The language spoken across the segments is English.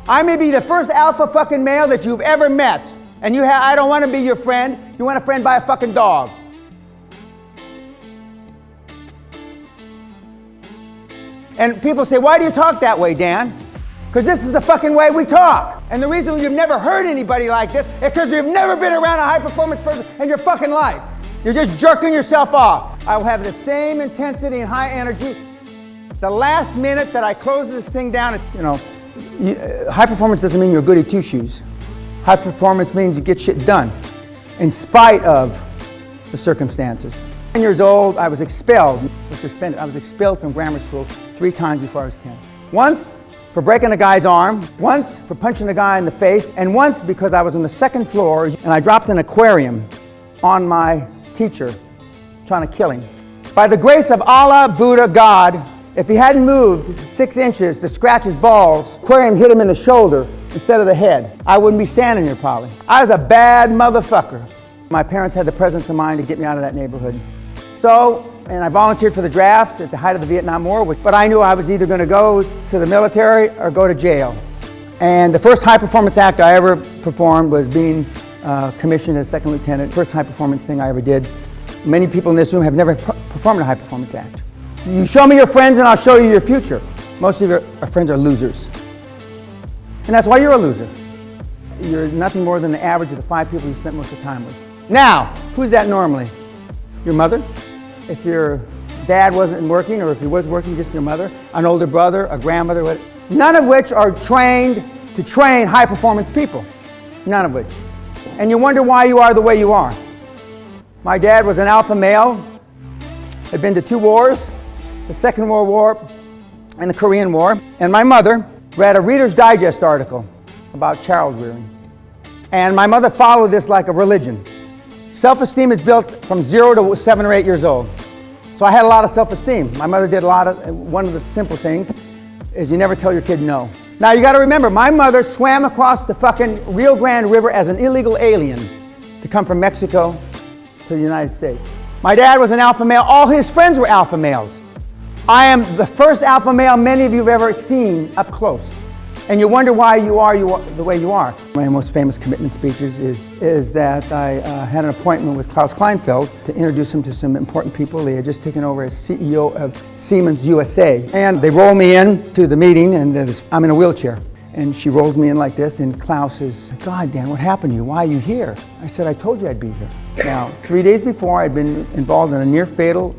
I may be the first alpha fucking male that you've ever met. And I don't want to be your friend. You want a friend, buy a fucking dog. And people say, why do you talk that way, Dan? Because this is the fucking way we talk. And the reason you've never heard anybody like this is because you've never been around a high-performance person in your fucking life. You're just jerking yourself off. I will have the same intensity and high energy. The last minute that I close this thing down, high performance doesn't mean you're goody two-shoes. High performance means you get shit done in spite of the circumstances. 10 years old, I was expelled, suspended. I was expelled from grammar school 3 times before I was 10. Once for breaking a guy's arm, once for punching a guy in the face, and once because I was on the 2nd floor and I dropped an aquarium on my teacher, trying to kill him. By the grace of Allah, Buddha, God, if he hadn't moved 6 inches to scratch his balls, the aquarium hit him in the shoulder instead of the head, I wouldn't be standing here probably. I was a bad motherfucker. My parents had the presence of mind to get me out of that neighborhood. And I volunteered for the draft at the height of the Vietnam War, but I knew I was either going to go to the military or go to jail. And the first high performance act I ever performed was being commissioned as 2nd lieutenant. First high performance thing I ever did. Many people in this room have never performed a high performance act. You show me your friends and I'll show you your future. Most of your friends are losers. And that's why you're a loser. You're nothing more than the average of the 5 people you spent most of the time with. Now, who's that normally? Your mother? If your dad wasn't working, or if he was working, just your mother, an older brother, a grandmother, none of which are trained to train high performance people. None of which. And you wonder why you are the way you are. My dad was an alpha male, had been to 2 wars, the Second World War and the Korean War. And my mother read a Reader's Digest article about child rearing. And my mother followed this like a religion. Self-esteem is built from 0 to 7 or 8 years old. So I had a lot of self-esteem. My mother did one of the simple things is you never tell your kid no. Now you gotta remember, my mother swam across the fucking Rio Grande River as an illegal alien to come from Mexico to the United States. My dad was an alpha male. All his friends were alpha males. I am the first alpha male many of you have ever seen up close. And you wonder why you are the way you are. My most famous commitment speeches is that I had an appointment with Klaus Kleinfeld to introduce him to some important people. He had just taken over as CEO of Siemens USA. And they roll me in to the meeting, and I'm in a wheelchair. And she rolls me in like this, and Klaus says, God, Dan, what happened to you? Why are you here? I said, I told you I'd be here. Now, 3 days before, I'd been involved in a near-fatal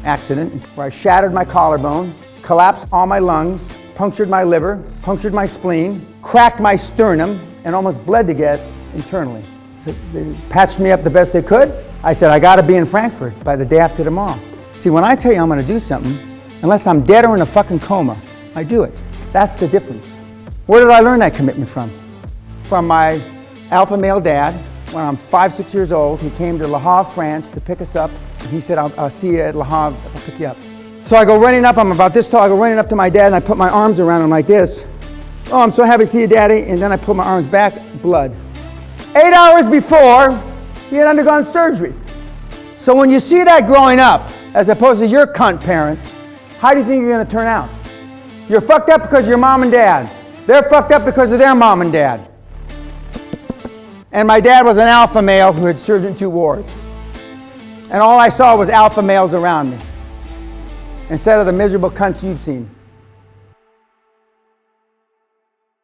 accident where I shattered my collarbone, collapsed all my lungs, punctured my liver, punctured my spleen, cracked my sternum, and almost bled to death internally. They patched me up the best they could. I said, I gotta be in Frankfurt by the day after tomorrow. See, when I tell you I'm gonna do something, unless I'm dead or in a fucking coma, I do it. That's the difference. Where did I learn that commitment from? From my alpha male dad. When I'm 5, 6 years old, he came to Le Havre, France to pick us up. He said, I'll see you at Le Havre, I'll pick you up. So I go running up, I'm about this tall, I go running up to my dad and I put my arms around him like this. Oh, I'm so happy to see you, Daddy. And then I pull my arms back, blood. 8 hours before, he had undergone surgery. So when you see that growing up, as opposed to your cunt parents, how do you think you're gonna turn out? You're fucked up because of your mom and dad. They're fucked up because of their mom and dad. And my dad was an alpha male who had served in 2 wars. And all I saw was alpha males around me, instead of the miserable cunts you've seen.